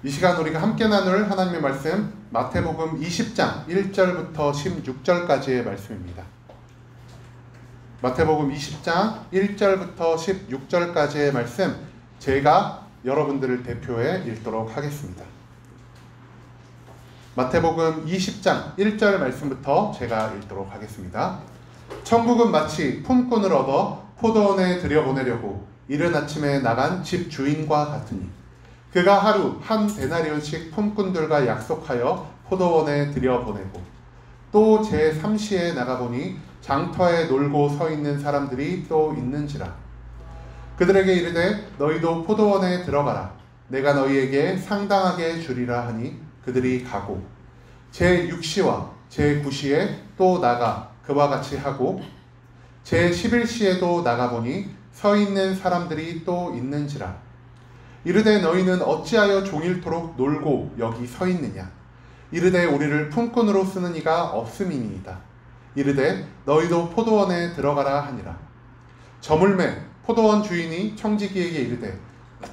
이 시간 우리가 함께 나눌 하나님의 말씀 마태복음 20장 1절부터 16절까지의 말씀입니다. 마태복음 20장 1절부터 16절까지의 말씀 제가 여러분들을 대표해 읽도록 하겠습니다. 마태복음 20장 1절 말씀부터 제가 읽도록 하겠습니다. 천국은 마치 품꾼을 얻어 포도원에 들여보내려고 이른 아침에 나간 집 주인과 같으니 그가 하루 한 데나리온씩 품꾼들과 약속하여 포도원에 들여보내고 또 제3시에 나가보니 장터에 놀고 서 있는 사람들이 또 있는지라. 그들에게 이르되 너희도 포도원에 들어가라. 내가 너희에게 상당하게 주리라 하니 그들이 가고 제6시와 제9시에 또 나가 그와 같이 하고 제11시에도 나가보니 서 있는 사람들이 또 있는지라. 이르되 너희는 어찌하여 종일토록 놀고 여기 서 있느냐. 이르되 우리를 품꾼으로 쓰는 이가 없음이니이다. 이르되 너희도 포도원에 들어가라 하니라. 저물매 포도원 주인이 청지기에게 이르되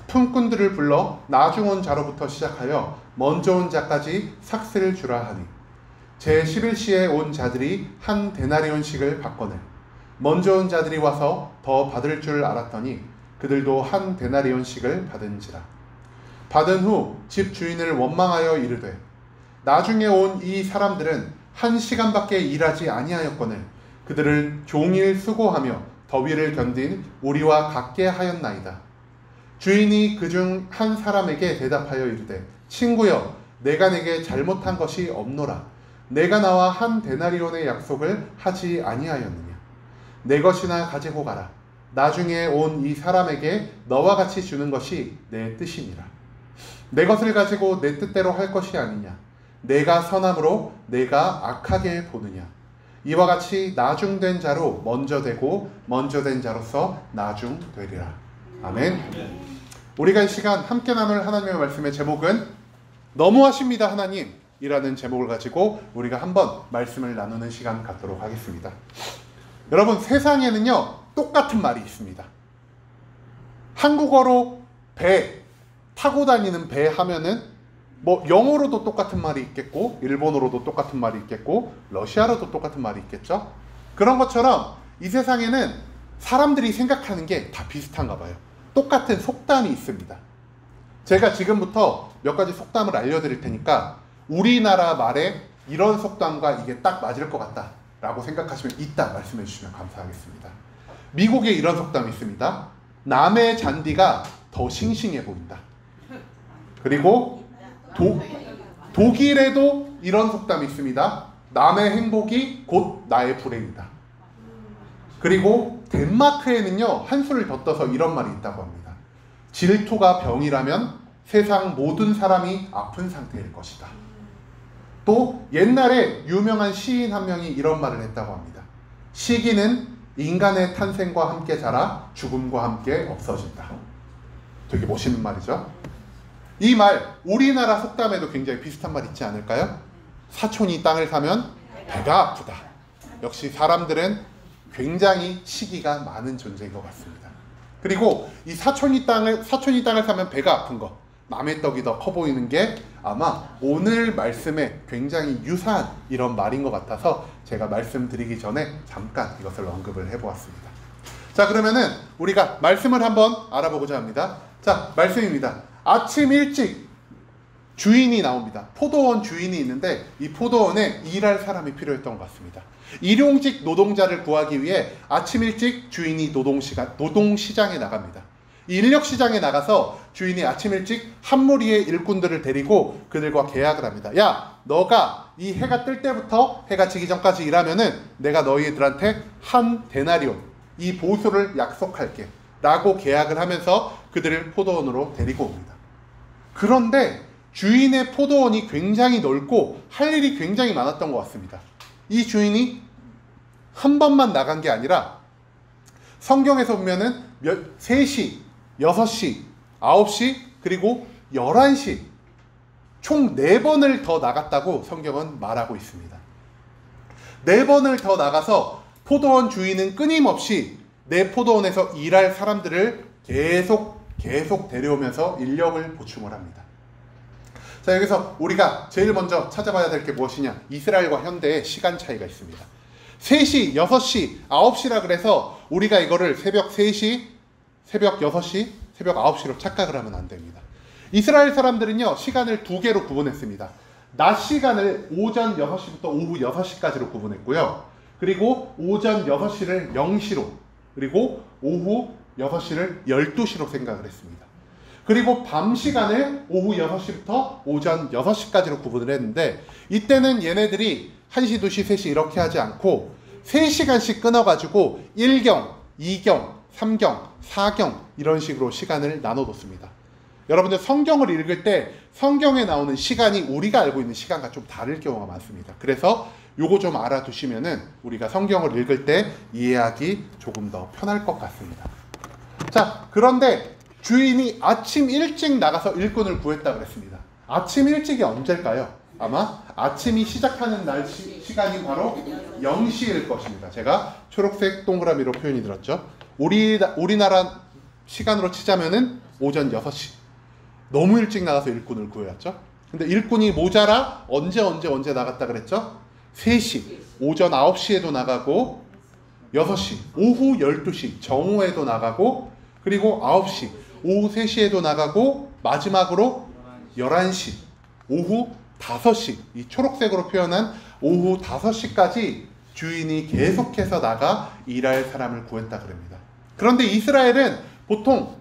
품꾼들을 불러 나중 온 자로부터 시작하여 먼저 온 자까지 삭슬을 주라 하니 제11시에 온 자들이 한 데나리온씩을 받거늘 먼저 온 자들이 와서 더 받을 줄 알았더니 그들도 한 데나리온씩을 받은지라. 받은 후 집 주인을 원망하여 이르되 나중에 온 이 사람들은 1시간밖에 일하지 아니하였거늘 그들을 종일 수고하며 더위를 견딘 우리와 같게 하였나이다. 주인이 그중 한 사람에게 대답하여 이르되 친구여 내가 내게 잘못한 것이 없노라. 내가 나와 한 데나리온의 약속을 하지 아니하였느냐. 내 것이나 가지고 가라. 나중에 온 이 사람에게 너와 같이 주는 것이 내 뜻이니라. 내 것을 가지고 내 뜻대로 할 것이 아니냐. 내가 선함으로 내가 악하게 보느냐. 이와 같이 나중된 자로 먼저 되고 먼저 된 자로서 나중되리라. 아멘. 우리가 이 시간 함께 나눌 하나님의 말씀의 제목은 너무하십니다 하나님 이라는 제목을 가지고 우리가 한번 말씀을 나누는 시간 갖도록 하겠습니다. 여러분, 세상에는요 똑같은 말이 있습니다. 한국어로 배, 타고 다니는 배 하면은 영어로도 똑같은 말이 있겠고 일본어로도 똑같은 말이 있겠고 러시아로도 똑같은 말이 있겠죠. 그런 것처럼 이 세상에는 사람들이 생각하는 게 다 비슷한가 봐요. 똑같은 속담이 있습니다. 제가 지금부터 몇 가지 속담을 알려드릴 테니까 우리나라 말에 이런 속담과 이게 딱 맞을 것 같다 라고 생각하시면 이따 말씀해 주시면 감사하겠습니다. 미국에 이런 속담이 있습니다. 남의 잔디가 더 싱싱해 보인다. 그리고 독일에도 이런 속담이 있습니다. 남의 행복이 곧 나의 불행이다. 그리고 덴마크에는요 한 수를 더 떠서 이런 말이 있다고 합니다. 질투가 병이라면 세상 모든 사람이 아픈 상태일 것이다. 또 옛날에 유명한 시인 한 명이 이런 말을 했다고 합니다. 시기는 인간의 탄생과 함께 자라 죽음과 함께 없어진다. 되게 멋있는 말이죠. 이 말 우리나라 속담에도 굉장히 비슷한 말 있지 않을까요? 사촌이 땅을 사면 배가 아프다. 역시 사람들은 굉장히 시기가 많은 존재인 것 같습니다. 그리고 이 사촌이 땅을 사면 배가 아픈 거, 남의 떡이 더 커 보이는 게 아마 오늘 말씀에 굉장히 유사한 이런 말인 것 같아서 제가 말씀드리기 전에 잠깐 이것을 언급을 해보았습니다. 자, 그러면은 우리가 말씀을 한번 알아보고자 합니다. 자, 말씀입니다. 아침 일찍 주인이 나옵니다. 포도원 주인이 있는데 이 포도원에 일할 사람이 필요했던 것 같습니다. 일용직 노동자를 구하기 위해 아침 일찍 주인이 노동시장에 나갑니다. 이 인력시장에 나가서 주인이 아침 일찍 한 무리의 일꾼들을 데리고 그들과 계약을 합니다. 야, 너가 이 해가 뜰 때부터 해가 지기 전까지 일하면은 내가 너희들한테 한 데나리온, 이 보수를 약속할게 라고 계약을 하면서 그들을 포도원으로 데리고 옵니다. 그런데 주인의 포도원이 굉장히 넓고 할 일이 굉장히 많았던 것 같습니다. 이 주인이 한 번만 나간 게 아니라 성경에서 보면은 3시, 6시, 9시, 그리고 11시 총 4번을 더 나갔다고 성경은 말하고 있습니다. 4번을 더 나가서 포도원 주인은 끊임없이 내 포도원에서 일할 사람들을 계속 데려오면서 인력을 보충을 합니다. 자, 여기서 우리가 제일 먼저 찾아봐야 될 게 무엇이냐? 이스라엘과 현대의 시간 차이가 있습니다. 3시, 6시, 9시라 그래서 우리가 이거를 새벽 3시, 새벽 6시, 새벽 9시로 착각을 하면 안 됩니다. 이스라엘 사람들은요, 시간을 두 개로 구분했습니다. 낮 시간을 오전 6시부터 오후 6시까지로 구분했고요. 그리고 오전 6시를 0시로, 그리고 오후 6시를 12시로 생각을 했습니다. 그리고 밤 시간을 오후 6시부터 오전 6시까지로 구분을 했는데, 이때는 얘네들이 1시, 2시, 3시 이렇게 하지 않고 3시간씩 끊어가지고 1경, 2경, 3경, 4경 이런 식으로 시간을 나눠뒀습니다. 여러분들 성경을 읽을 때 성경에 나오는 시간이 우리가 알고 있는 시간과 좀 다를 경우가 많습니다. 그래서 요거 좀 알아두시면은 우리가 성경을 읽을 때 이해하기 조금 더 편할 것 같습니다. 자, 그런데 주인이 아침 일찍 나가서 일꾼을 구했다 그랬습니다. 아침 일찍이 언제일까요? 아마 아침이 시작하는 날 시간이 바로 0시일 것입니다. 제가 초록색 동그라미로 표현이 들었죠. 우리나라 시간으로 치자면은 오전 6시. 너무 일찍 나가서 일꾼을 구해왔죠. 근데 일꾼이 모자라 언제 나갔다 그랬죠? 3시, 오전 9시에도 나가고 6시, 오후 12시, 정오에도 나가고 그리고 9시, 오후 3시에도 나가고 마지막으로 11시, 오후 5시, 이 초록색으로 표현한 오후 5시까지 주인이 계속해서 나가 일할 사람을 구했다 그럽니다. 그런데 이스라엘은 보통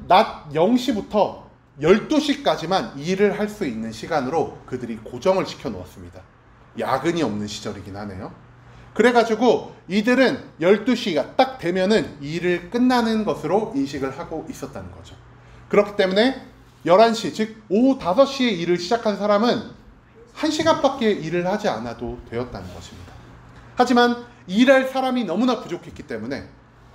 낮 0시부터 12시까지만 일을 할 수 있는 시간으로 그들이 고정을 시켜 놓았습니다. 야근이 없는 시절이긴 하네요. 그래가지고 이들은 12시가 딱 되면은 일을 끝나는 것으로 인식을 하고 있었다는 거죠. 그렇기 때문에 11시, 즉 오후 5시에 일을 시작한 사람은 1시간밖에 일을 하지 않아도 되었다는 것입니다. 하지만 일할 사람이 너무나 부족했기 때문에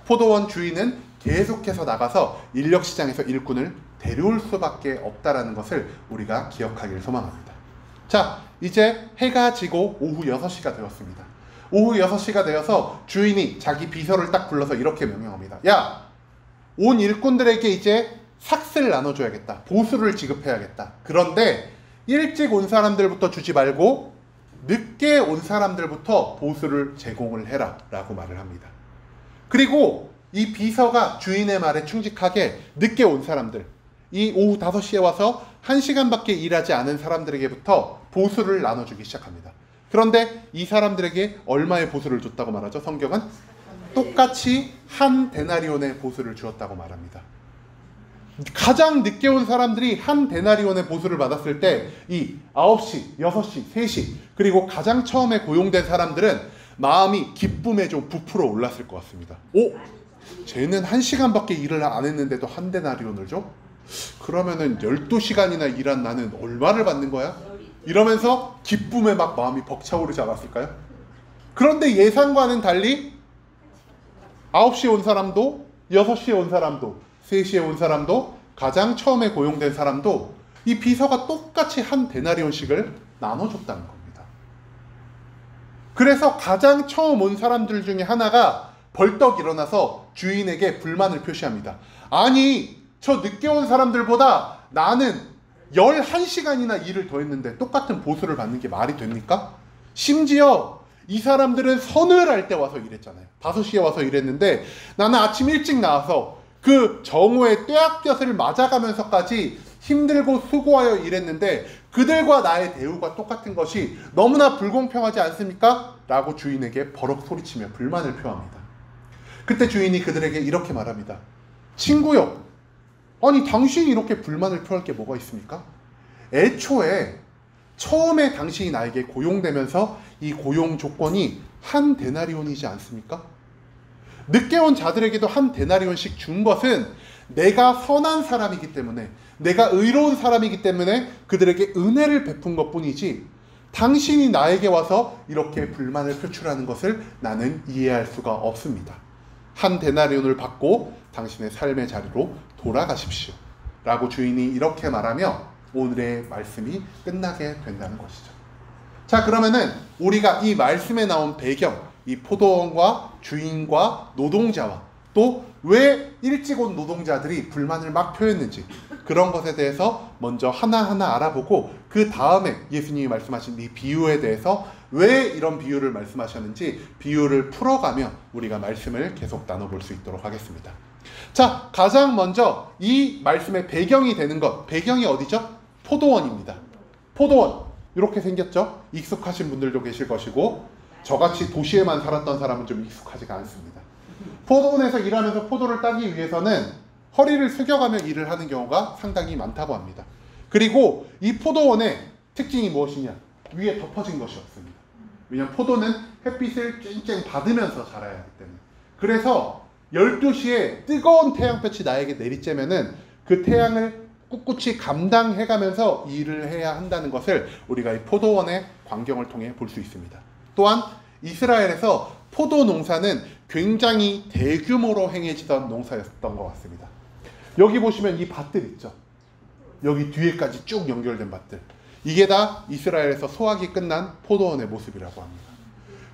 포도원 주인은 계속해서 나가서 인력시장에서 일꾼을 데려올 수밖에 없다라는 것을 우리가 기억하길 소망합니다. 자, 이제 해가 지고 오후 6시가 되었습니다. 오후 6시가 되어서 주인이 자기 비서를 딱 불러서 이렇게 명령합니다. 야, 온 일꾼들에게 이제 삭스를 나눠줘야겠다. 보수를 지급해야겠다. 그런데 일찍 온 사람들부터 주지 말고 늦게 온 사람들부터 보수를 제공을 해라 라고 말을 합니다. 그리고 이 비서가 주인의 말에 충직하게 늦게 온 사람들, 이 오후 5시에 와서 1시간밖에 일하지 않은 사람들에게부터 보수를 나눠주기 시작합니다. 그런데 이 사람들에게 얼마의 보수를 줬다고 말하죠? 성경은 똑같이 한 데나리온의 보수를 주었다고 말합니다. 가장 늦게 온 사람들이 한 데나리온의 보수를 받았을 때 이 9시, 6시, 3시 그리고 가장 처음에 고용된 사람들은 마음이 기쁨에 좀 부풀어 올랐을 것 같습니다. 오? 쟤는 1시간밖에 일을 안 했는데도 한 데나리온을 줘? 그러면은 12시간이나 일한 나는 얼마를 받는 거야? 이러면서 기쁨에 막 마음이 벅차오르지 않았을까요? 그런데 예상과는 달리 9시에 온 사람도 6시에 온 사람도 3시에 온 사람도 가장 처음에 고용된 사람도 이 비서가 똑같이 한 데나리온씩을 나눠줬다는 겁니다. 그래서 가장 처음 온 사람들 중에 하나가 벌떡 일어나서 주인에게 불만을 표시합니다. 아니, 저 늦게 온 사람들보다 나는 11시간이나 일을 더 했는데 똑같은 보수를 받는 게 말이 됩니까? 심지어 이 사람들은 서늘할 때 와서 일했잖아요. 5시에 와서 일했는데 나는 아침 일찍 나와서 그 정오의 뙤약볕을 맞아가면서까지 힘들고 수고하여 일했는데 그들과 나의 대우가 똑같은 것이 너무나 불공평하지 않습니까? 라고 주인에게 버럭 소리치며 불만을 표합니다. 그때 주인이 그들에게 이렇게 말합니다. 친구요, 아니 당신이 이렇게 불만을 표할 게 뭐가 있습니까? 애초에 처음에 당신이 나에게 고용되면서 이 고용 조건이 한 데나리온이지 않습니까? 늦게 온 자들에게도 한 데나리온씩 준 것은 내가 선한 사람이기 때문에, 내가 의로운 사람이기 때문에 그들에게 은혜를 베푼 것뿐이지 당신이 나에게 와서 이렇게 불만을 표출하는 것을 나는 이해할 수가 없습니다. 한 데나리온을 받고 당신의 삶의 자리로 돌아가십시오 라고 주인이 이렇게 말하며 오늘의 말씀이 끝나게 된다는 것이죠. 자, 그러면은 우리가 이 말씀에 나온 배경, 이 포도원과 주인과 노동자와 또 왜 일찍 온 노동자들이 불만을 막 표했는지, 그 그런 것에 대해서 먼저 하나하나 알아보고 그 다음에 예수님이 말씀하신 이 비유에 대해서 왜 이런 비유를 말씀하셨는지 비유를 풀어가며 우리가 말씀을 계속 나눠볼 수 있도록 하겠습니다. 자, 가장 먼저 이 말씀의 배경이 되는 것, 배경이 어디죠? 포도원입니다. 포도원, 이렇게 생겼죠? 익숙하신 분들도 계실 것이고 저같이 도시에만 살았던 사람은 좀 익숙하지가 않습니다. 포도원에서 일하면서 포도를 따기 위해서는 허리를 숙여가며 일을 하는 경우가 상당히 많다고 합니다. 그리고 이 포도원의 특징이 무엇이냐? 위에 덮어진 것이 없습니다. 왜냐하면 포도는 햇빛을 쨍쨍 받으면서 자라야 하기 때문에. 그래서 12시에 뜨거운 태양볕이 나에게 내리쬐면은 그 태양을 꿋꿋이 감당해가면서 일을 해야 한다는 것을 우리가 이 포도원의 광경을 통해 볼 수 있습니다. 또한 이스라엘에서 포도 농사는 굉장히 대규모로 행해지던 농사였던 것 같습니다. 여기 보시면 이 밭들 있죠. 여기 뒤에까지 쭉 연결된 밭들. 이게 다 이스라엘에서 소확이 끝난 포도원의 모습이라고 합니다.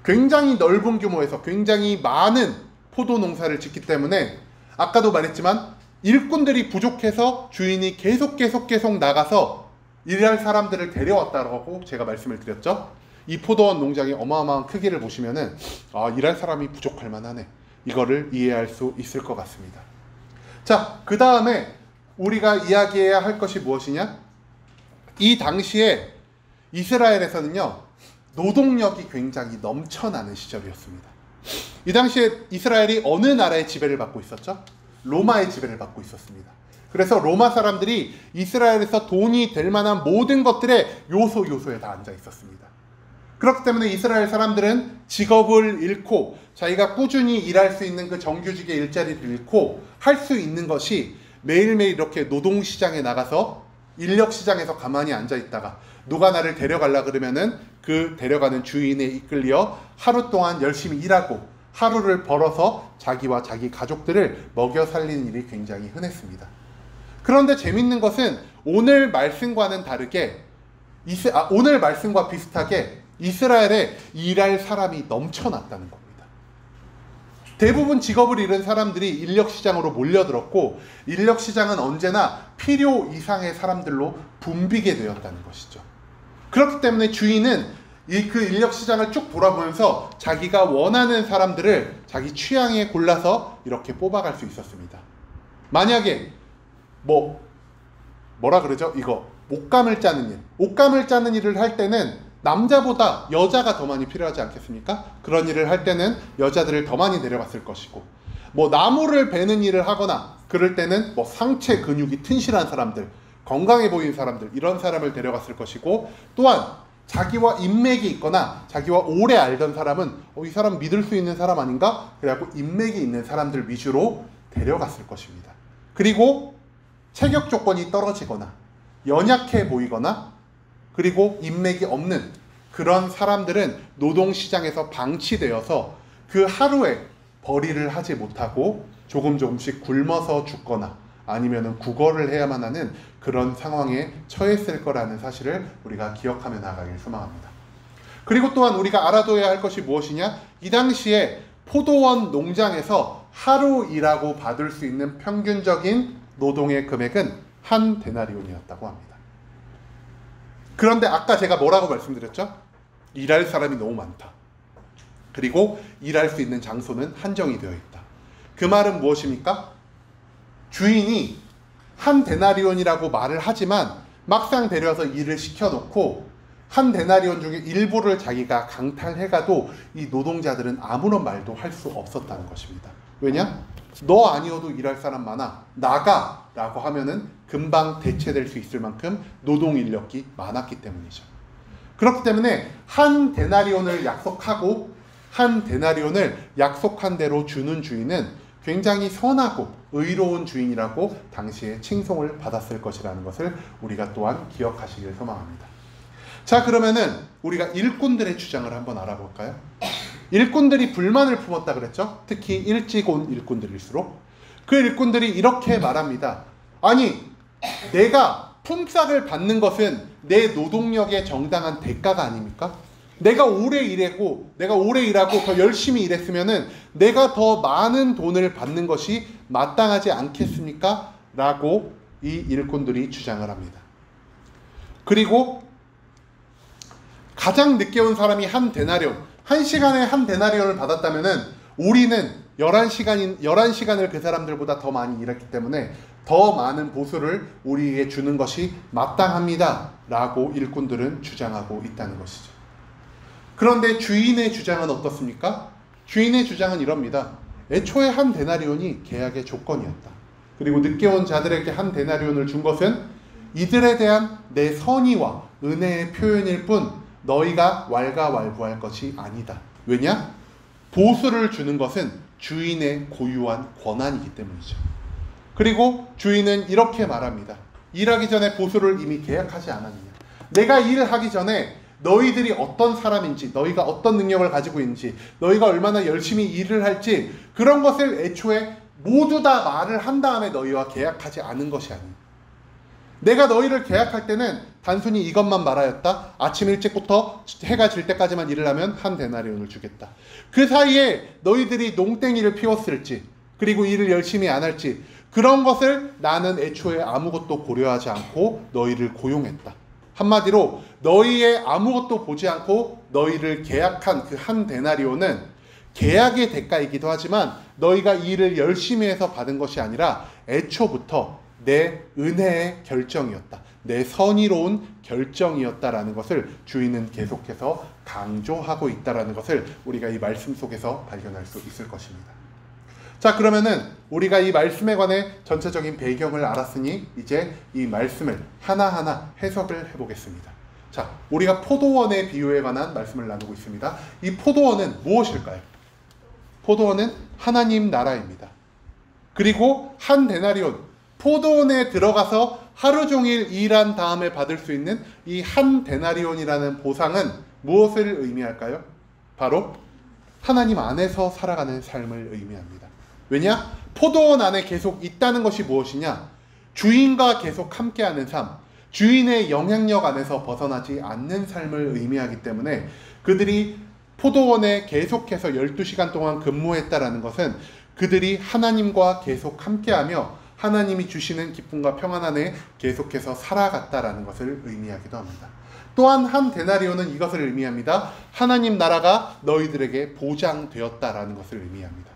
굉장히 넓은 규모에서 굉장히 많은 포도 농사를 짓기 때문에 아까도 말했지만 일꾼들이 부족해서 주인이 계속 나가서 일할 사람들을 데려왔다고 제가 말씀을 드렸죠. 이 포도원 농장의 어마어마한 크기를 보시면은 일할 사람이 부족할 만하네. 이거를 이해할 수 있을 것 같습니다. 자, 그 다음에 우리가 이야기해야 할 것이 무엇이냐? 이 당시에 이스라엘에서는요, 노동력이 굉장히 넘쳐나는 시절이었습니다. 이 당시에 이스라엘이 어느 나라의 지배를 받고 있었죠? 로마의 지배를 받고 있었습니다. 그래서 로마 사람들이 이스라엘에서 돈이 될 만한 모든 것들의 요소에 다 앉아 있었습니다. 그렇기 때문에 이스라엘 사람들은 직업을 잃고 자기가 꾸준히 일할 수 있는 그 정규직의 일자리를 잃고 할 수 있는 것이 매일매일 이렇게 노동시장에 나가서 인력시장에서 가만히 앉아 있다가 누가 나를 데려가려 그러면은 그 데려가는 주인에 이끌려 하루 동안 열심히 일하고 하루를 벌어서 자기와 자기 가족들을 먹여 살리는 일이 굉장히 흔했습니다. 그런데 재밌는 것은 오늘 말씀과는 다르게 오늘 말씀과 비슷하게 이스라엘에 일할 사람이 넘쳐났다는 겁니다. 대부분 직업을 잃은 사람들이 인력시장으로 몰려들었고 인력시장은 언제나 필요 이상의 사람들로 붐비게 되었다는 것이죠. 그렇기 때문에 주인은 그 인력시장을 쭉 돌아보면서 자기가 원하는 사람들을 자기 취향에 골라서 이렇게 뽑아갈 수 있었습니다. 만약에 뭐라 그러죠? 이거 옷감을 짜는 일, 옷감을 짜는 일을 할 때는 남자보다 여자가 더 많이 필요하지 않겠습니까? 그런 일을 할 때는 여자들을 더 많이 데려갔을 것이고, 나무를 베는 일을 하거나 그럴 때는 상체 근육이 튼실한 사람들, 건강해 보이는 사람들, 이런 사람을 데려갔을 것이고, 또한 자기와 인맥이 있거나 자기와 오래 알던 사람은 이 사람 믿을 수 있는 사람 아닌가? 그래갖고 인맥이 있는 사람들 위주로 데려갔을 것입니다. 그리고 체격 조건이 떨어지거나 연약해 보이거나 그리고 인맥이 없는 그런 사람들은 노동시장에서 방치되어서 그 하루에 벌이를 하지 못하고 조금씩 굶어서 죽거나 아니면 구걸을 해야만 하는 그런 상황에 처했을 거라는 사실을 우리가 기억하며 나가길 소망합니다. 그리고 또한 우리가 알아둬야 할 것이 무엇이냐? 이 당시에 포도원 농장에서 하루 일하고 받을 수 있는 평균적인 노동의 금액은 한 데나리온이었다고 합니다. 그런데 아까 제가 뭐라고 말씀드렸죠? 일할 사람이 너무 많다. 그리고 일할 수 있는 장소는 한정이 되어 있다. 그 말은 무엇입니까? 주인이 한 데나리온이라고 말을 하지만 막상 데려와서 일을 시켜놓고 한 데나리온 중에 일부를 자기가 강탈해가도 이 노동자들은 아무런 말도 할 수 없었다는 것입니다. 왜냐? 너 아니어도 일할 사람 많아, 나가! 라고 하면은 금방 대체될 수 있을 만큼 노동 인력이 많았기 때문이죠. 그렇기 때문에 한 데나리온을 약속하고 한 데나리온을 약속한 대로 주는 주인은 굉장히 선하고 의로운 주인이라고 당시에 칭송을 받았을 것이라는 것을 우리가 또한 기억하시길 소망합니다. 자, 그러면은 우리가 일꾼들의 주장을 한번 알아볼까요? 일꾼들이 불만을 품었다 그랬죠? 특히 일찍 온 일꾼들일수록 그 일꾼들이 이렇게 말합니다. 아니, 내가 품삯을 받는 것은 내 노동력의 정당한 대가가 아닙니까? 내가 오래 일하고 더 열심히 일했으면은 내가 더 많은 돈을 받는 것이 마땅하지 않겠습니까? 라고 이 일꾼들이 주장을 합니다. 그리고 가장 늦게 온 사람이 한 데나리온, 한 시간에 한 데나리온을 받았다면은 우리는 11시간을 그 사람들보다 더 많이 일했기 때문에 더 많은 보수를 우리에게 주는 것이 마땅합니다 라고 일꾼들은 주장하고 있다는 것이죠. 그런데 주인의 주장은 어떻습니까? 주인의 주장은 이럽니다. 애초에 한 데나리온이 계약의 조건이었다. 그리고 늦게 온 자들에게 한 데나리온을 준 것은 이들에 대한 내 선의와 은혜의 표현일 뿐 너희가 왈가왈부할 것이 아니다. 왜냐? 보수를 주는 것은 주인의 고유한 권한이기 때문이죠. 그리고 주인은 이렇게 말합니다. 일하기 전에 보수를 이미 계약하지 않았느냐. 내가 일을 하기 전에 너희들이 어떤 사람인지, 너희가 어떤 능력을 가지고 있는지, 너희가 얼마나 열심히 일을 할지 그런 것을 애초에 모두 다 말을 한 다음에 너희와 계약하지 않은 것이 아니에요. 내가 너희를 계약할 때는 단순히 이것만 말하였다. 아침 일찍부터 해가 질 때까지만 일을 하면 한 데나리온을 주겠다. 그 사이에 너희들이 농땡이를 피웠을지, 그리고 일을 열심히 안 할지, 그런 것을 나는 애초에 아무것도 고려하지 않고 너희를 고용했다. 한마디로 너희의 아무것도 보지 않고 너희를 계약한 그 한 데나리온은 계약의 대가이기도 하지만 너희가 일을 열심히 해서 받은 것이 아니라 애초부터 내 은혜의 결정이었다. 내 선의로운 결정이었다라는 것을 주인은 계속해서 강조하고 있다라는 것을 우리가 이 말씀 속에서 발견할 수 있을 것입니다. 자, 그러면은 우리가 이 말씀에 관해 전체적인 배경을 알았으니 이제 이 말씀을 하나하나 해석을 해보겠습니다. 자, 우리가 포도원의 비유에 관한 말씀을 나누고 있습니다. 이 포도원은 무엇일까요? 포도원은 하나님 나라입니다. 그리고 한 데나리온, 포도원에 들어가서 하루 종일 일한 다음에 받을 수 있는 이 한 데나리온이라는 보상은 무엇을 의미할까요? 바로 하나님 안에서 살아가는 삶을 의미합니다. 왜냐? 포도원 안에 계속 있다는 것이 무엇이냐? 주인과 계속 함께하는 삶, 주인의 영향력 안에서 벗어나지 않는 삶을 의미하기 때문에 그들이 포도원에 계속해서 12시간 동안 근무했다라는 것은 그들이 하나님과 계속 함께하며 하나님이 주시는 기쁨과 평안 안에 계속해서 살아갔다라는 것을 의미하기도 합니다. 또한 한 데나리온은 이것을 의미합니다. 하나님 나라가 너희들에게 보장되었다라는 것을 의미합니다.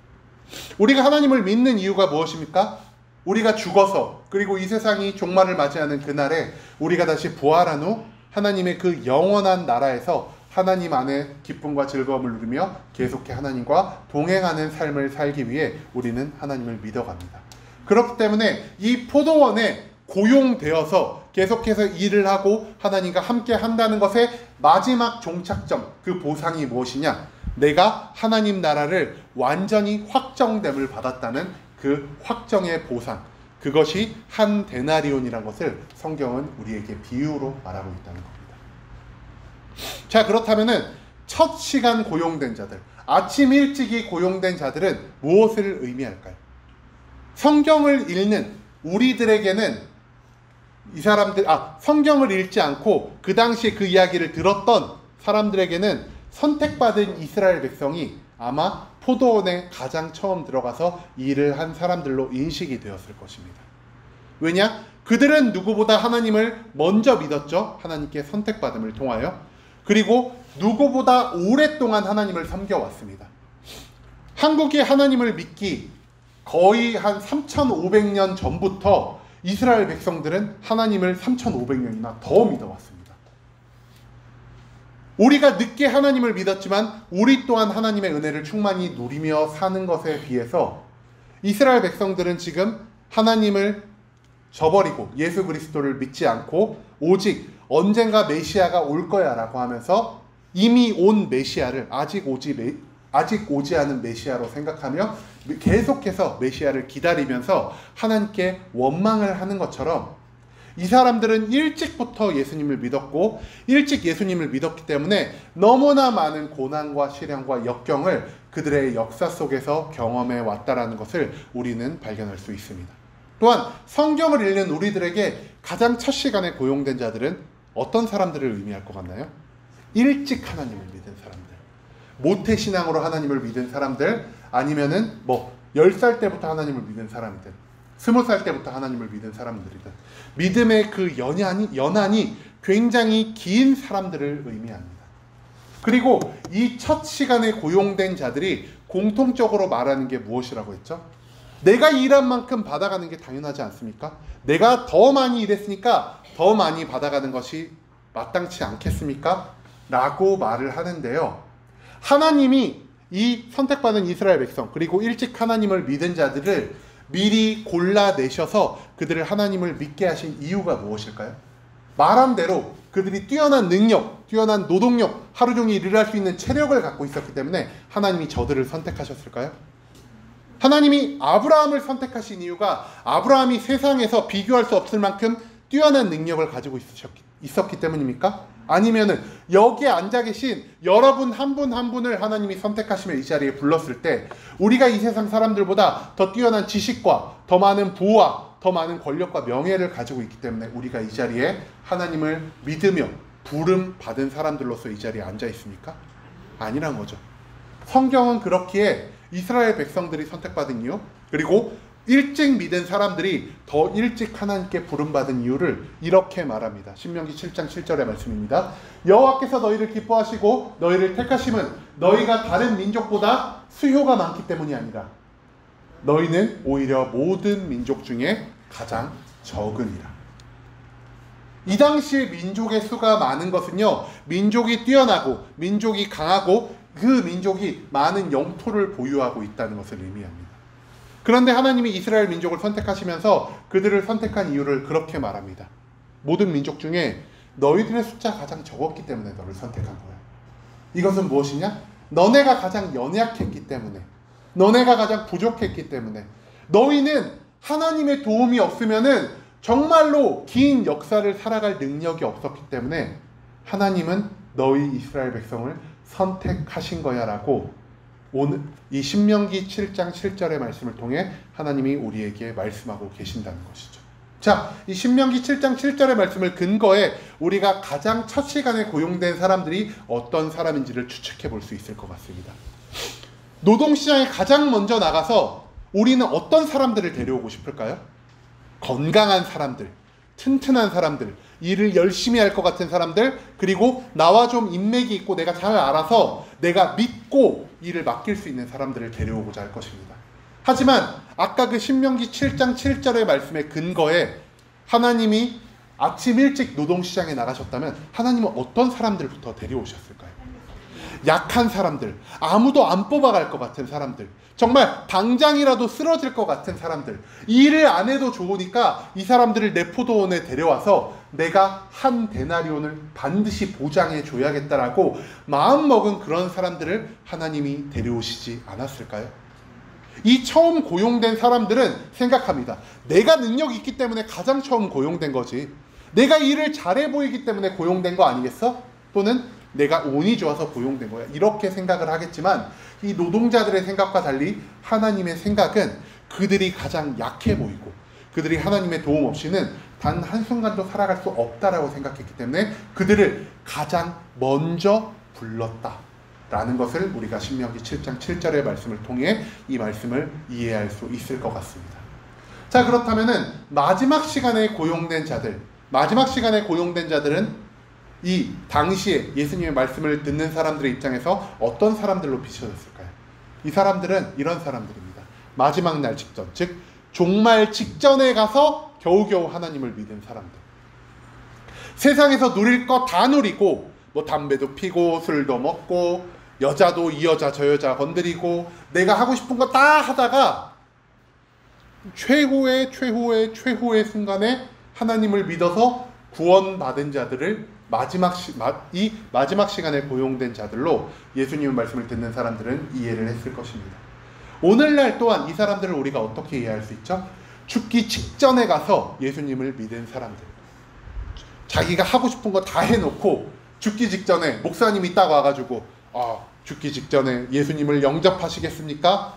우리가 하나님을 믿는 이유가 무엇입니까? 우리가 죽어서 그리고 이 세상이 종말을 맞이하는 그날에 우리가 다시 부활한 후 하나님의 그 영원한 나라에서 하나님 안에 기쁨과 즐거움을 누리며 계속해 하나님과 동행하는 삶을 살기 위해 우리는 하나님을 믿어갑니다. 그렇기 때문에 이 포도원에 고용되어서 계속해서 일을 하고 하나님과 함께 한다는 것의 마지막 종착점, 그 보상이 무엇이냐? 내가 하나님 나라를 완전히 확정됨을 받았다는 그 확정의 보상, 그것이 한 데나리온이라는 것을 성경은 우리에게 비유로 말하고 있다는 겁니다. 자, 그렇다면은 첫 시간 고용된 자들, 아침 일찍이 고용된 자들은 무엇을 의미할까요? 성경을 읽는 우리들에게는 이 사람들, 성경을 읽지 않고 그 당시에 그 이야기를 들었던 사람들에게는 선택받은 이스라엘 백성이 아마 포도원에 가장 처음 들어가서 일을 한 사람들로 인식이 되었을 것입니다. 왜냐? 그들은 누구보다 하나님을 먼저 믿었죠. 하나님께 선택받음을 통하여. 그리고 누구보다 오랫동안 하나님을 섬겨왔습니다. 한국이 하나님을 믿기 거의 한 3,500년 전부터 이스라엘 백성들은 하나님을 3,500년이나 더 믿어왔습니다. 우리가 늦게 하나님을 믿었지만 우리 또한 하나님의 은혜를 충만히 누리며 사는 것에 비해서 이스라엘 백성들은 지금 하나님을 저버리고 예수 그리스도를 믿지 않고 오직 언젠가 메시아가 올 거야 라고 하면서 이미 온 메시아를 아직 오지 않은 메시아로 생각하며 계속해서 메시아를 기다리면서 하나님께 원망을 하는 것처럼 이 사람들은 일찍부터 예수님을 믿었고 일찍 예수님을 믿었기 때문에 너무나 많은 고난과 시련과 역경을 그들의 역사 속에서 경험해 왔다라는 것을 우리는 발견할 수 있습니다. 또한 성경을 읽는 우리들에게 가장 첫 시간에 고용된 자들은 어떤 사람들을 의미할 것 같나요? 일찍 하나님을 믿은 사람들, 모태신앙으로 하나님을 믿은 사람들, 아니면은 10살 때부터 하나님을 믿은 사람들, 20살 때부터 하나님을 믿은 사람들이든 믿음의 그 연한이 굉장히 긴 사람들을 의미합니다. 그리고 이 첫 시간에 고용된 자들이 공통적으로 말하는 게 무엇이라고 했죠? 내가 일한 만큼 받아가는 게 당연하지 않습니까? 내가 더 많이 일했으니까 더 많이 받아가는 것이 마땅치 않겠습니까? 라고 말을 하는데요. 하나님이 이 선택받은 이스라엘 백성 그리고 일찍 하나님을 믿은 자들을 미리 골라내셔서 그들을 하나님을 믿게 하신 이유가 무엇일까요? 말한 대로 그들이 뛰어난 능력, 뛰어난 노동력, 하루 종일 일을 할 수 있는 체력을 갖고 있었기 때문에 하나님이 저들을 선택하셨을까요? 하나님이 아브라함을 선택하신 이유가 아브라함이 세상에서 비교할 수 없을 만큼 뛰어난 능력을 가지고 있었기 때문입니까? 아니면은 여기에 앉아 계신 여러분 한 분 한 분을 하나님이 선택하시며 이 자리에 불렀을 때 우리가 이 세상 사람들보다 더 뛰어난 지식과 더 많은 부와 더 많은 권력과 명예를 가지고 있기 때문에 우리가 이 자리에 하나님을 믿으며 부름 받은 사람들로서 이 자리에 앉아 있습니까? 아니란 거죠. 성경은 그렇기에 이스라엘 백성들이 선택받은 이유, 그리고 일찍 믿은 사람들이 더 일찍 하나님께 부름받은 이유를 이렇게 말합니다. 신명기 7장 7절의 말씀입니다. 여호와께서 너희를 기뻐하시고 너희를 택하심은 너희가 다른 민족보다 수효가 많기 때문이 아니라 너희는 오히려 모든 민족 중에 가장 적으니라. 이 당시에 민족의 수가 많은 것은요, 민족이 뛰어나고 민족이 강하고 그 민족이 많은 영토를 보유하고 있다는 것을 의미합니다. 그런데 하나님이 이스라엘 민족을 선택하시면서 그들을 선택한 이유를 그렇게 말합니다. 모든 민족 중에 너희들의 숫자가 가장 적었기 때문에 너를 선택한 거야. 이것은 무엇이냐? 너네가 가장 연약했기 때문에, 너네가 가장 부족했기 때문에, 너희는 하나님의 도움이 없으면은 정말로 긴 역사를 살아갈 능력이 없었기 때문에 하나님은 너희 이스라엘 백성을 선택하신 거야 라고 오늘 이 신명기 7장 7절의 말씀을 통해 하나님이 우리에게 말씀하고 계신다는 것이죠. 자, 이 신명기 7장 7절의 말씀을 근거해 우리가 가장 첫 시간에 고용된 사람들이 어떤 사람인지를 추측해 볼 수 있을 것 같습니다. 노동시장에 가장 먼저 나가서 우리는 어떤 사람들을 데려오고 싶을까요? 건강한 사람들, 튼튼한 사람들, 일을 열심히 할 것 같은 사람들, 그리고 나와 좀 인맥이 있고 내가 잘 알아서 내가 믿고 일을 맡길 수 있는 사람들을 데려오고자 할 것입니다. 하지만 아까 그 신명기 7장 7절의 말씀의 근거에 하나님이 아침 일찍 노동시장에 나가셨다면 하나님은 어떤 사람들부터 데려오셨을까요? 약한 사람들, 아무도 안 뽑아갈 것 같은 사람들, 정말 당장이라도 쓰러질 것 같은 사람들, 일을 안 해도 좋으니까 이 사람들을 내 포도원에 데려와서 내가 한 데나리온을 반드시 보장해 줘야겠다라고 마음먹은 그런 사람들을 하나님이 데려오시지 않았을까요? 이 처음 고용된 사람들은 생각합니다. 내가 능력이 있기 때문에 가장 처음 고용된 거지. 내가 일을 잘해 보이기 때문에 고용된 거 아니겠어? 또는 내가 운이 좋아서 고용된 거야. 이렇게 생각을 하겠지만 이 노동자들의 생각과 달리 하나님의 생각은 그들이 가장 약해 보이고 그들이 하나님의 도움 없이는 단 한순간도 살아갈 수 없다라고 생각했기 때문에 그들을 가장 먼저 불렀다라는 것을 우리가 신명기 7장 7절의 말씀을 통해 이 말씀을 이해할 수 있을 것 같습니다. 자, 그렇다면은 마지막 시간에 고용된 자들은 이 당시에 예수님의 말씀을 듣는 사람들의 입장에서 어떤 사람들로 비춰졌을까요? 이 사람들은 이런 사람들입니다. 마지막 날 직전, 즉 종말 직전에 가서 겨우겨우 하나님을 믿은 사람들. 세상에서 누릴 거 다 누리고 뭐 담배도 피고 술도 먹고 여자도 이 여자 저 여자 건드리고 내가 하고 싶은 거 다 하다가 최후의 순간에 하나님을 믿어서 구원받은 자들을 마지막 시간에 고용된 자들로 예수님의 말씀을 듣는 사람들은 이해를 했을 것입니다. 오늘날 또한 이 사람들을 우리가 어떻게 이해할 수 있죠? 죽기 직전에 가서 예수님을 믿은 사람들. 자기가 하고 싶은 거 다 해놓고 죽기 직전에 목사님이 딱 와가지고 죽기 직전에 예수님을 영접하시겠습니까?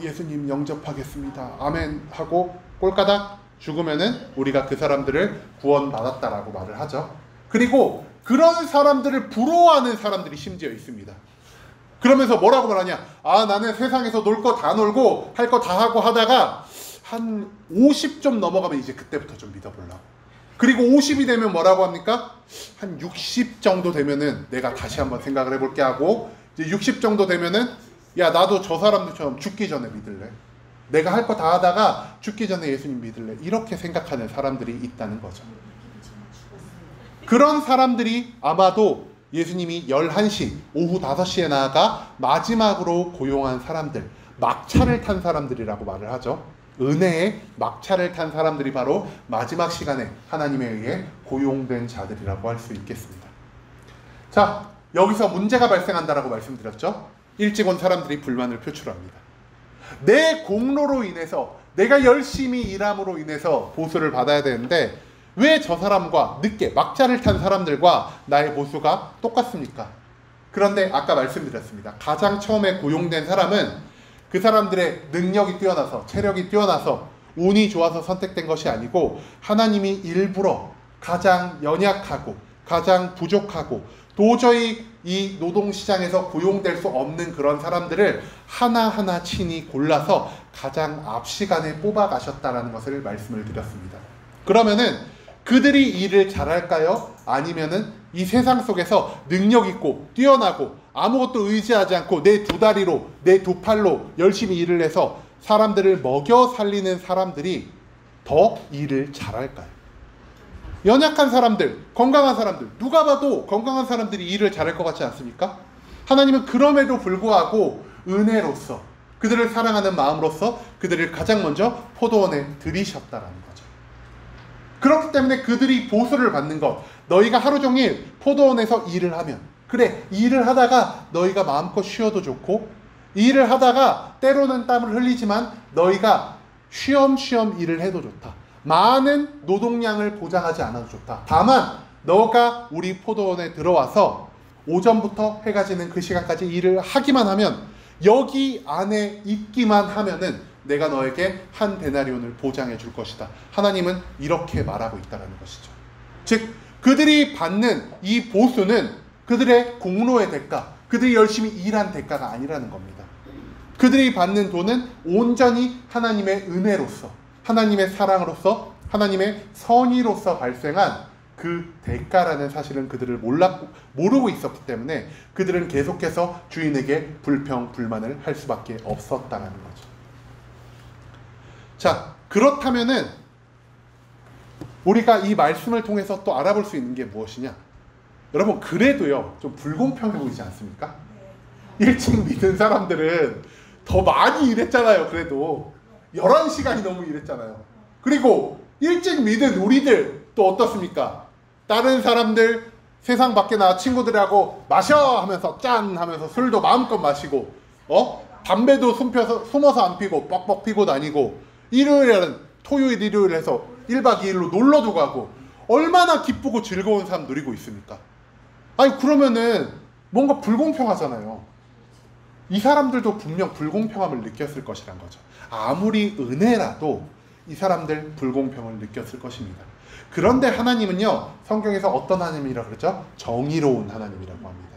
예수님 영접하겠습니다. 아멘 하고 꼴까닥 죽으면은 우리가 그 사람들을 구원받았다라고 말을 하죠. 그리고 그런 사람들을 부러워하는 사람들이 심지어 있습니다. 그러면서 뭐라고 말하냐? 나는 세상에서 놀 거 다 놀고 할 거 다 하고 하다가 한 50점 넘어가면 이제 그때부터 좀 믿어보려고. 그리고 50이 되면 뭐라고 합니까? 한 60 정도 되면은 내가 다시 한번 생각을 해볼게 하고, 이제 60 정도 되면은 야, 나도 저 사람들처럼 죽기 전에 믿을래. 내가 할 거 다 하다가 죽기 전에 예수님 믿을래. 이렇게 생각하는 사람들이 있다는 거죠. 그런 사람들이 아마도 예수님이 11시, 오후 5시에 나아가 마지막으로 고용한 사람들, 막차를 탄 사람들이라고 말을 하죠. 은혜의 막차를 탄 사람들이 바로 마지막 시간에 하나님에 의해 고용된 자들이라고 할 수 있겠습니다. 자, 여기서 문제가 발생한다라고 말씀드렸죠. 일찍 온 사람들이 불만을 표출합니다. 내 공로로 인해서, 내가 열심히 일함으로 인해서 보수를 받아야 되는데 왜 저 사람과 늦게 막차를 탄 사람들과 나의 보수가 똑같습니까? 그런데 아까 말씀드렸습니다. 가장 처음에 고용된 사람은 그 사람들의 능력이 뛰어나서, 체력이 뛰어나서, 운이 좋아서 선택된 것이 아니고 하나님이 일부러 가장 연약하고 가장 부족하고 도저히 이 노동시장에서 고용될 수 없는 그런 사람들을 하나하나 친히 골라서 가장 앞 시간에 뽑아 가셨다라는 것을 말씀을 드렸습니다. 그러면은 그들이 일을 잘할까요? 아니면은 이 세상 속에서 능력 있고 뛰어나고 아무것도 의지하지 않고 내 두 다리로, 내 두 팔로 열심히 일을 해서 사람들을 먹여 살리는 사람들이 더 일을 잘할까요? 연약한 사람들, 건강한 사람들, 누가 봐도 건강한 사람들이 일을 잘할 것 같지 않습니까? 하나님은 그럼에도 불구하고 은혜로서, 그들을 사랑하는 마음으로서 그들을 가장 먼저 포도원에 들이셨다라는 거죠. 그렇기 때문에 그들이 보수를 받는 것, 너희가 하루 종일 포도원에서 일을 하면, 그래, 일을 하다가 너희가 마음껏 쉬어도 좋고, 일을 하다가 때로는 땀을 흘리지만 너희가 쉬엄쉬엄 일을 해도 좋다. 많은 노동량을 보장하지 않아도 좋다. 다만 너가 우리 포도원에 들어와서 오전부터 해가 지는 그 시간까지 일을 하기만 하면, 여기 안에 있기만 하면은 내가 너에게 한 데나리온을 보장해 줄 것이다. 하나님은 이렇게 말하고 있다는 것이죠. 즉 그들이 받는 이 보수는 그들의 공로의 대가, 그들이 열심히 일한 대가가 아니라는 겁니다. 그들이 받는 돈은 온전히 하나님의 은혜로서, 하나님의 사랑으로서, 하나님의 선의로서 발생한 그 대가라는 사실은 그들을 모르고 있었기 때문에 그들은 계속해서 주인에게 불평, 불만을 할 수밖에 없었다는 거죠. 자, 그렇다면은 우리가 이 말씀을 통해서 또 알아볼 수 있는 게 무엇이냐? 여러분, 그래도요, 좀 불공평해 보이지 않습니까? 일찍 믿은 사람들은 더 많이 일했잖아요. 그래도 11시간이 넘게 일했잖아요. 그리고 일찍 믿은 우리들 또 어떻습니까? 다른 사람들 세상 밖에 나와 친구들하고 마셔 하면서 짠 하면서 술도 마음껏 마시고, 담배도 숨어서 안 피고 뻑뻑 피고 다니고, 일요일에는 토요일 일요일 해서 1박 2일로 놀러도 가고, 얼마나 기쁘고 즐거운 삶 누리고 있습니까? 아니, 그러면은 뭔가 불공평하잖아요. 이 사람들도 분명 불공평함을 느꼈을 것이란 거죠. 아무리 은혜라도 이 사람들 불공평을 느꼈을 것입니다. 그런데 하나님은요, 성경에서 어떤 하나님이라고 그러죠? 정의로운 하나님이라고 합니다.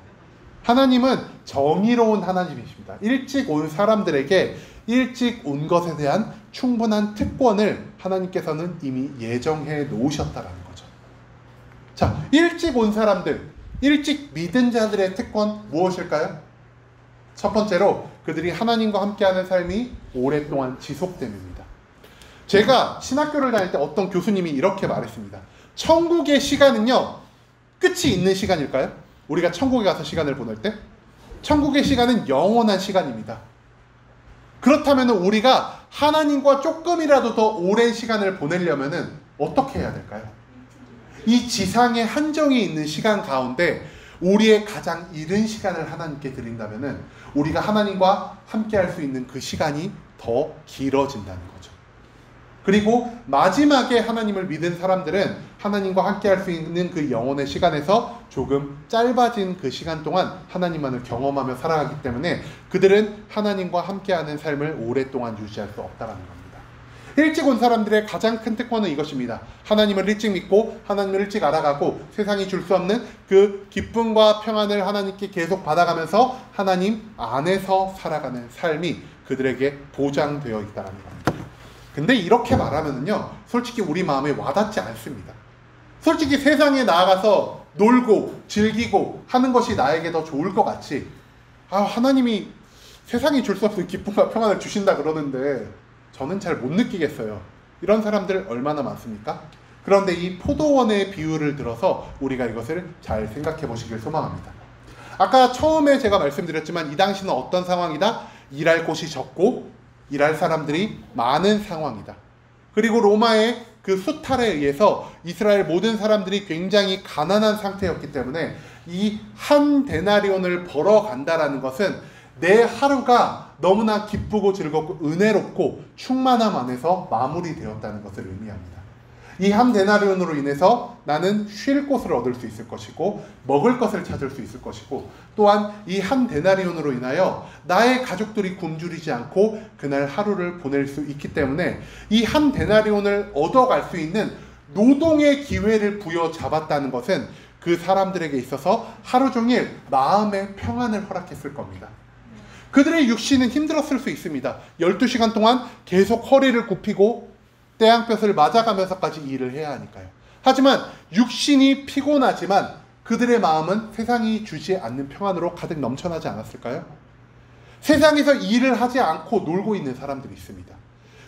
하나님은 정의로운 하나님이십니다. 일찍 온 사람들에게 일찍 온 것에 대한 충분한 특권을 하나님께서는 이미 예정해 놓으셨다는 거죠. 자, 일찍 온 사람들, 일찍 믿은 자들의 특권 무엇일까요? 첫 번째로 그들이 하나님과 함께하는 삶이 오랫동안 지속됨입니다. 제가 신학교를 다닐 때 어떤 교수님이 이렇게 말했습니다. 천국의 시간은요, 끝이 있는 시간일까요? 우리가 천국에 가서 시간을 보낼 때? 천국의 시간은 영원한 시간입니다. 그렇다면 우리가 하나님과 조금이라도 더 오랜 시간을 보내려면 어떻게 해야 될까요? 이 지상에 한정이 있는 시간 가운데 우리의 가장 이른 시간을 하나님께 드린다면 우리가 하나님과 함께 할 수 있는 그 시간이 더 길어진다는 거죠. 그리고 마지막에 하나님을 믿은 사람들은 하나님과 함께 할 수 있는 그 영혼의 시간에서 조금 짧아진 그 시간 동안 하나님만을 경험하며 살아가기 때문에 그들은 하나님과 함께하는 삶을 오랫동안 유지할 수 없다는 겁니다. 일찍 온 사람들의 가장 큰 특권은 이것입니다. 하나님을 일찍 믿고 하나님을 일찍 알아가고 세상이 줄 수 없는 그 기쁨과 평안을 하나님께 계속 받아가면서 하나님 안에서 살아가는 삶이 그들에게 보장되어 있다는 겁니다. 근데 이렇게 말하면은요, 솔직히 우리 마음에 와닿지 않습니다. 솔직히 세상에 나아가서 놀고 즐기고 하는 것이 나에게 더 좋을 것 같지, 하나님이 세상이 줄 수 없는 기쁨과 평안을 주신다 그러는데 저는 잘 못 느끼겠어요. 이런 사람들 얼마나 많습니까? 그런데 이 포도원의 비유를 들어서 우리가 이것을 잘 생각해 보시길 소망합니다. 아까 처음에 제가 말씀드렸지만 이 당시는 어떤 상황이다? 일할 곳이 적고 일할 사람들이 많은 상황이다. 그리고 로마의 그 수탈에 의해서 이스라엘 모든 사람들이 굉장히 가난한 상태였기 때문에 이 한 데나리온을 벌어간다라는 것은 내 하루가 너무나 기쁘고 즐겁고 은혜롭고 충만함 안에서 마무리되었다는 것을 의미합니다. 이 한 데나리온으로 인해서 나는 쉴 곳을 얻을 수 있을 것이고 먹을 것을 찾을 수 있을 것이고, 또한 이 한 데나리온으로 인하여 나의 가족들이 굶주리지 않고 그날 하루를 보낼 수 있기 때문에 이 한 데나리온을 얻어갈 수 있는 노동의 기회를 부여잡았다는 것은 그 사람들에게 있어서 하루 종일 마음의 평안을 허락했을 겁니다. 그들의 육신은 힘들었을 수 있습니다. 12시간 동안 계속 허리를 굽히고 태양볕을 맞아가면서까지 일을 해야 하니까요. 하지만 육신이 피곤하지만 그들의 마음은 세상이 주지 않는 평안으로 가득 넘쳐나지 않았을까요? 세상에서 일을 하지 않고 놀고 있는 사람들이 있습니다.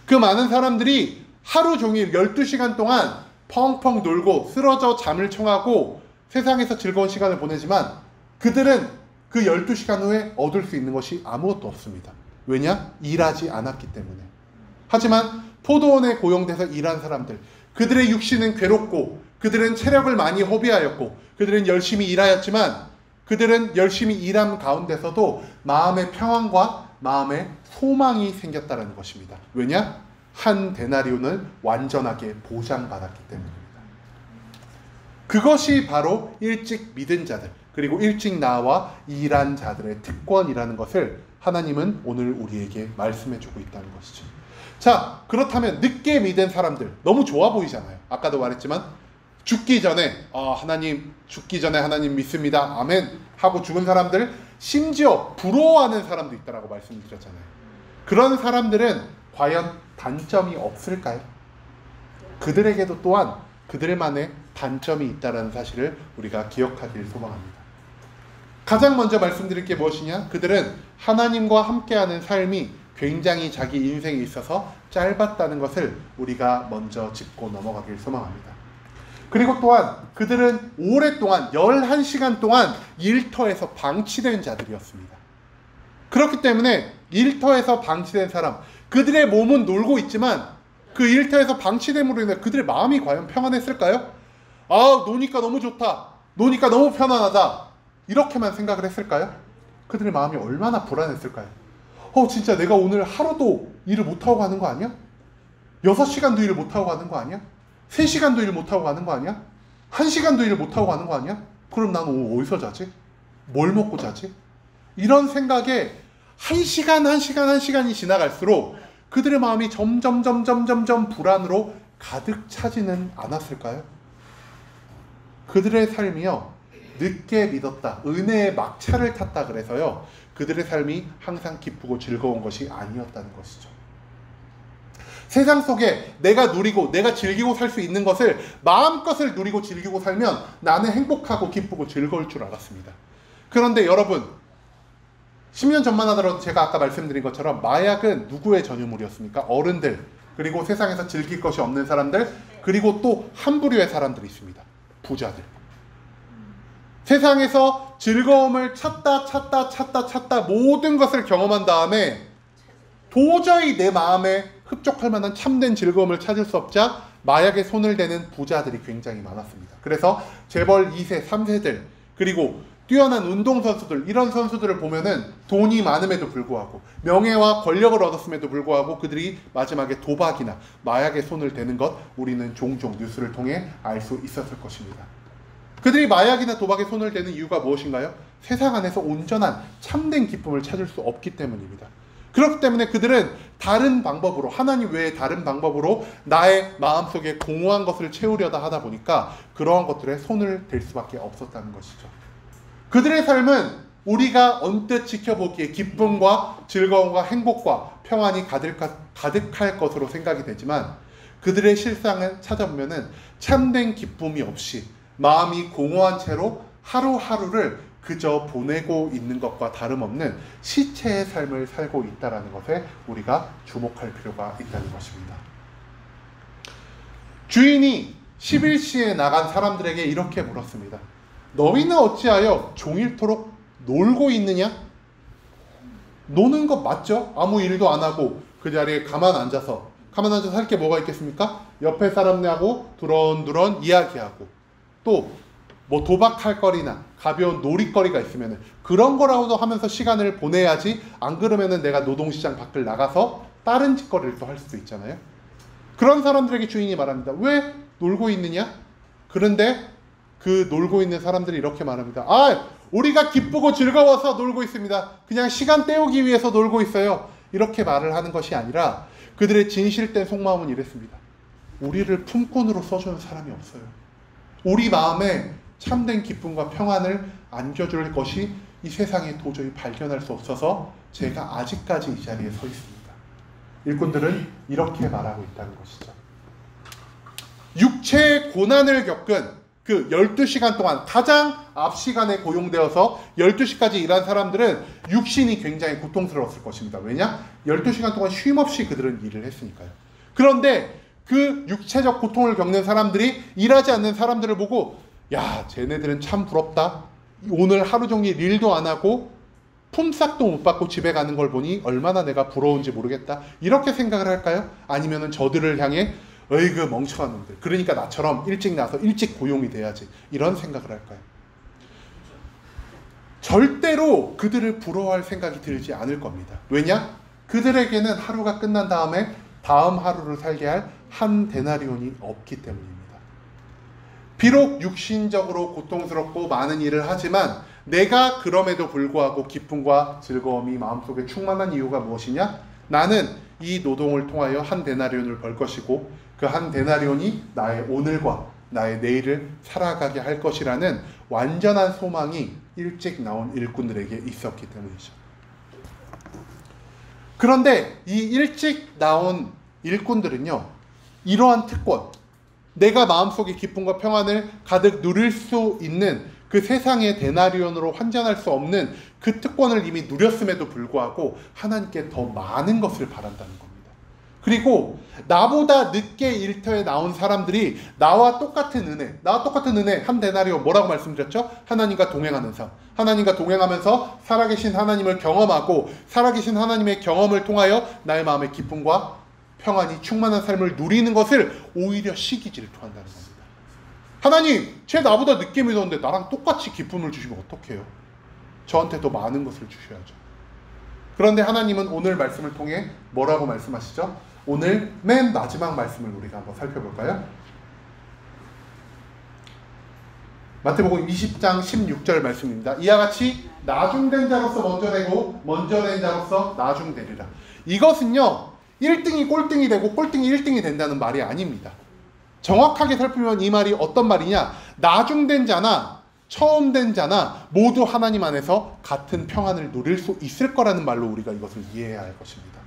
그 많은 사람들이 하루 종일 12시간 동안 펑펑 놀고 쓰러져 잠을 청하고 세상에서 즐거운 시간을 보내지만 그들은 그 12시간 후에 얻을 수 있는 것이 아무것도 없습니다. 왜냐? 일하지 않았기 때문에. 하지만 포도원에 고용돼서 일한 사람들, 그들의 육신은 괴롭고 그들은 체력을 많이 허비하였고 그들은 열심히 일하였지만 그들은 열심히 일한 가운데서도 마음의 평안과 마음의 소망이 생겼다는 것입니다. 왜냐? 한 데나리온을 완전하게 보장받았기 때문입니다. 그것이 바로 일찍 믿은 자들, 그리고 일찍 나와 일한 자들의 특권이라는 것을 하나님은 오늘 우리에게 말씀해주고 있다는 것이죠. 자, 그렇다면 늦게 믿은 사람들 너무 좋아 보이잖아요. 아까도 말했지만 죽기 전에 하나님, 죽기 전에 하나님 믿습니다, 아멘 하고 죽은 사람들, 심지어 부러워하는 사람도 있다라고 말씀드렸잖아요. 그런 사람들은 과연 단점이 없을까요? 그들에게도 또한 그들만의 단점이 있다는 사실을 우리가 기억하길 소망합니다. 가장 먼저 말씀드릴 게 무엇이냐? 그들은 하나님과 함께하는 삶이 굉장히 자기 인생에 있어서 짧았다는 것을 우리가 먼저 짚고 넘어가길 소망합니다. 그리고 또한 그들은 오랫동안 11시간 동안 일터에서 방치된 자들이었습니다. 그렇기 때문에 일터에서 방치된 사람, 그들의 몸은 놀고 있지만 그 일터에서 방치됨으로 인해 그들의 마음이 과연 평안했을까요? 노니까 너무 좋다, 노니까 너무 편안하다, 이렇게만 생각을 했을까요? 그들의 마음이 얼마나 불안했을까요? 진짜 내가 오늘 하루도 일을 못하고 가는 거 아니야? 6시간도 일을 못하고 가는 거 아니야? 3시간도 일을 못하고 가는 거 아니야? 1시간도 일을 못하고 가는 거 아니야? 그럼 나는 오늘 어디서 자지? 뭘 먹고 자지? 이런 생각에 1시간이 지나갈수록 그들의 마음이 점점 불안으로 가득 차지는 않았을까요? 그들의 삶이요, 늦게 믿었다, 은혜의 막차를 탔다 그래서요, 그들의 삶이 항상 기쁘고 즐거운 것이 아니었다는 것이죠. 세상 속에 내가 누리고 내가 즐기고 살 수 있는 것을, 마음껏을 누리고 즐기고 살면 나는 행복하고 기쁘고 즐거울 줄 알았습니다. 그런데 여러분, 10년 전만 하더라도 제가 아까 말씀드린 것처럼 마약은 누구의 전유물이었습니까? 어른들, 그리고 세상에서 즐길 것이 없는 사람들, 그리고 또 한 부류의 사람들이 있습니다. 부자들. 세상에서 즐거움을 찾다 모든 것을 경험한 다음에 도저히 내 마음에 흡족할 만한 참된 즐거움을 찾을 수 없자 마약에 손을 대는 부자들이 굉장히 많았습니다. 그래서 재벌 2세, 3세들, 그리고 뛰어난 운동선수들, 이런 선수들을 보면은 돈이 많음에도 불구하고 명예와 권력을 얻었음에도 불구하고 그들이 마지막에 도박이나 마약에 손을 대는 것, 우리는 종종 뉴스를 통해 알 수 있었을 것입니다. 그들이 마약이나 도박에 손을 대는 이유가 무엇인가요? 세상 안에서 온전한 참된 기쁨을 찾을 수 없기 때문입니다. 그렇기 때문에 그들은 다른 방법으로, 하나님 외에 다른 방법으로 나의 마음속에 공허한 것을 채우려다 하다 보니까 그러한 것들에 손을 댈 수밖에 없었다는 것이죠. 그들의 삶은 우리가 언뜻 지켜보기에 기쁨과 즐거움과 행복과 평안이 가득할 것으로 생각이 되지만 그들의 실상을 찾아보면 참된 기쁨이 없이 마음이 공허한 채로 하루하루를 그저 보내고 있는 것과 다름없는 시체의 삶을 살고 있다는 것에 우리가 주목할 필요가 있다는 것입니다. 주인이 11시에 나간 사람들에게 이렇게 물었습니다. 너희는 어찌하여 종일토록 놀고 있느냐? 노는 것 맞죠? 아무 일도 안 하고 그 자리에 가만 앉아서 할 게 뭐가 있겠습니까? 옆에 사람하고 두런두런 이야기하고 또 뭐 도박할 거리나 가벼운 놀이거리가 있으면 그런 거라도 하면서 시간을 보내야지, 안 그러면 내가 노동시장 밖을 나가서 다른 짓거리를 또 할 수도 있잖아요. 그런 사람들에게 주인이 말합니다. 왜 놀고 있느냐? 그런데 그 놀고 있는 사람들이 이렇게 말합니다. 우리가 기쁘고 즐거워서 놀고 있습니다. 그냥 시간 때우기 위해서 놀고 있어요. 이렇게 말을 하는 것이 아니라 그들의 진실된 속마음은 이랬습니다. 우리를 품꾼으로 써주는 사람이 없어요. 우리 마음에 참된 기쁨과 평안을 안겨줄 것이 이 세상에 도저히 발견할 수 없어서 제가 아직까지 이 자리에 서 있습니다. 일꾼들은 이렇게 말하고 있다는 것이죠. 육체의 고난을 겪은 그 12시간 동안 가장 앞 시간에 고용되어서 12시까지 일한 사람들은 육신이 굉장히 고통스러웠을 것입니다. 왜냐? 12시간 동안 쉼없이 그들은 일을 했으니까요. 그런데 그 육체적 고통을 겪는 사람들이 일하지 않는 사람들을 보고 야, 쟤네들은 참 부럽다. 오늘 하루 종일 일도 안 하고 품삯도 못 받고 집에 가는 걸 보니 얼마나 내가 부러운지 모르겠다. 이렇게 생각을 할까요? 아니면은 저들을 향해 어이구 멍청한 놈들, 그러니까 나처럼 일찍 나서 일찍 고용이 돼야지, 이런 생각을 할까요? 절대로 그들을 부러워할 생각이 들지 않을 겁니다. 왜냐? 그들에게는 하루가 끝난 다음에 다음 하루를 살게 할 한 데나리온이 없기 때문입니다. 비록 육신적으로 고통스럽고 많은 일을 하지만 내가 그럼에도 불구하고 기쁨과 즐거움이 마음속에 충만한 이유가 무엇이냐? 나는 이 노동을 통하여 한 데나리온을 벌 것이고 그 한 데나리온이 나의 오늘과 나의 내일을 살아가게 할 것이라는 완전한 소망이 일찍 나온 일꾼들에게 있었기 때문이죠. 그런데 이 일찍 나온 일꾼들은요, 이러한 특권, 내가 마음속에 기쁨과 평안을 가득 누릴 수 있는 그 세상의 데나리온으로 환전할 수 없는 그 특권을 이미 누렸음에도 불구하고 하나님께 더 많은 것을 바란다는 겁니다. 그리고 나보다 늦게 일터에 나온 사람들이 나와 똑같은 은혜, 한 데나리온, 뭐라고 말씀드렸죠? 하나님과 동행하는 삶. 하나님과 동행하면서 살아계신 하나님을 경험하고 살아계신 하나님의 경험을 통하여 나의 마음의 기쁨과 평안이 충만한 삶을 누리는 것을 오히려 시기 질투한다는 겁니다. 하나님, 쟤 나보다 늦게 믿었는데 나랑 똑같이 기쁨을 주시면 어떡해요? 저한테 더 많은 것을 주셔야죠. 그런데 하나님은 오늘 말씀을 통해 뭐라고 말씀하시죠? 오늘 맨 마지막 말씀을 우리가 한번 살펴볼까요? 마태복음 20장 16절 말씀입니다. 이와 같이 나중된 자로서 먼저 되고 먼저 된 자로서 나중되리라. 이것은요, 1등이 꼴등이 되고 꼴등이 1등이 된다는 말이 아닙니다. 정확하게 살피면 이 말이 어떤 말이냐? 나중된 자나 처음 된 자나 모두 하나님 안에서 같은 평안을 누릴 수 있을 거라는 말로 우리가 이것을 이해해야 할 것입니다.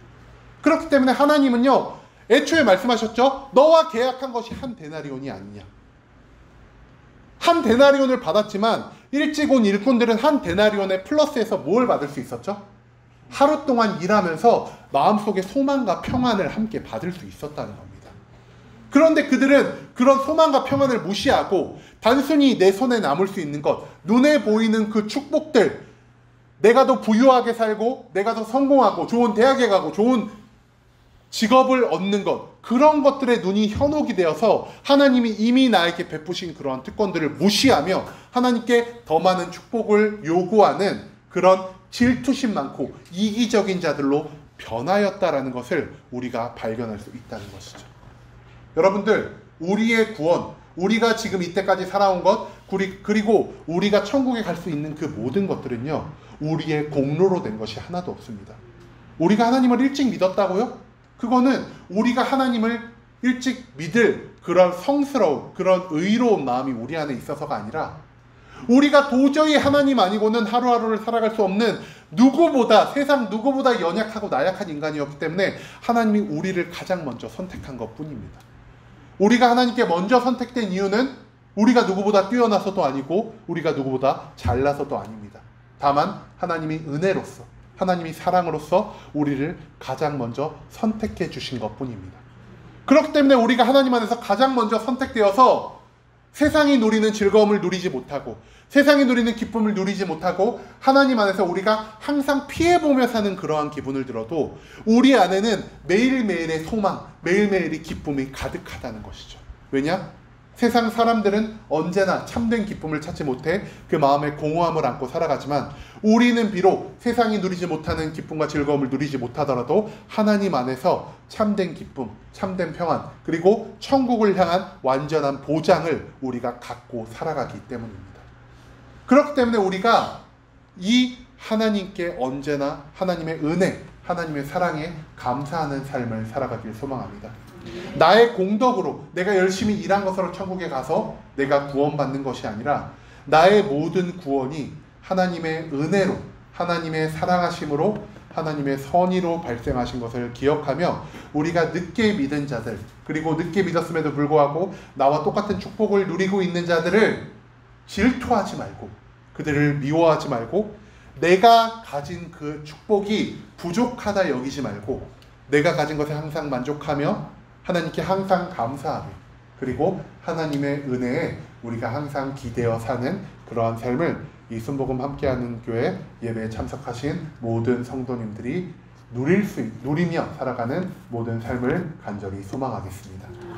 그렇기 때문에 하나님은요, 애초에 말씀하셨죠? 너와 계약한 것이 한 데나리온이 아니냐. 한 데나리온을 받았지만 일찍 온 일꾼들은 한 데나리온에 플러스해서 뭘 받을 수 있었죠? 하루 동안 일하면서 마음속에 소망과 평안을 함께 받을 수 있었다는 겁니다. 그런데 그들은 그런 소망과 평안을 무시하고 단순히 내 손에 남을 수 있는 것, 눈에 보이는 그 축복들, 내가 더 부유하게 살고 내가 더 성공하고 좋은 대학에 가고 좋은 직업을 얻는 것, 그런 것들에 눈이 현혹이 되어서 하나님이 이미 나에게 베푸신 그러한 특권들을 무시하며 하나님께 더 많은 축복을 요구하는 그런 질투심 많고 이기적인 자들로 변하였다라는 것을 우리가 발견할 수 있다는 것이죠. 여러분들, 우리의 구원, 우리가 지금 이때까지 살아온 것, 그리고 우리가 천국에 갈 수 있는 그 모든 것들은요, 우리의 공로로 된 것이 하나도 없습니다. 우리가 하나님을 일찍 믿었다고요? 그거는 우리가 하나님을 일찍 믿을 그런 성스러운, 그런 의로운 마음이 우리 안에 있어서가 아니라 우리가 도저히 하나님 아니고는 하루하루를 살아갈 수 없는 누구보다 세상 누구보다 연약하고 나약한 인간이었기 때문에 하나님이 우리를 가장 먼저 선택한 것 뿐입니다. 우리가 하나님께 먼저 선택된 이유는 우리가 누구보다 뛰어나서도 아니고 우리가 누구보다 잘나서도 아닙니다. 다만 하나님이 은혜로서 하나님이 사랑으로서 우리를 가장 먼저 선택해 주신 것 뿐입니다. 그렇기 때문에 우리가 하나님 안에서 가장 먼저 선택되어서 세상이 누리는 즐거움을 누리지 못하고 세상이 누리는 기쁨을 누리지 못하고 하나님 안에서 우리가 항상 피해보며 사는 그러한 기분을 들어도 우리 안에는 매일매일의 소망, 매일매일의 기쁨이 가득하다는 것이죠. 왜냐? 세상 사람들은 언제나 참된 기쁨을 찾지 못해 그 마음의 공허함을 안고 살아가지만 우리는 비록 세상이 누리지 못하는 기쁨과 즐거움을 누리지 못하더라도 하나님 안에서 참된 기쁨, 참된 평안, 그리고 천국을 향한 완전한 보장을 우리가 갖고 살아가기 때문입니다. 그렇기 때문에 우리가 이 하나님께 언제나 하나님의 은혜, 하나님의 사랑에 감사하는 삶을 살아가길 소망합니다. 나의 공덕으로 내가 열심히 일한 것으로 천국에 가서 내가 구원받는 것이 아니라 나의 모든 구원이 하나님의 은혜로, 하나님의 사랑하심으로, 하나님의 선의로 발생하신 것을 기억하며 우리가 늦게 믿은 자들, 그리고 늦게 믿었음에도 불구하고 나와 똑같은 축복을 누리고 있는 자들을 질투하지 말고, 그들을 미워하지 말고, 내가 가진 그 축복이 부족하다 여기지 말고 내가 가진 것에 항상 만족하며 하나님께 항상 감사하며, 그리고 하나님의 은혜에 우리가 항상 기대어 사는 그러한 삶을 이 순복음 함께하는 교회 예배에 참석하신 모든 성도님들이 누리며 살아가는 모든 삶을 간절히 소망하겠습니다.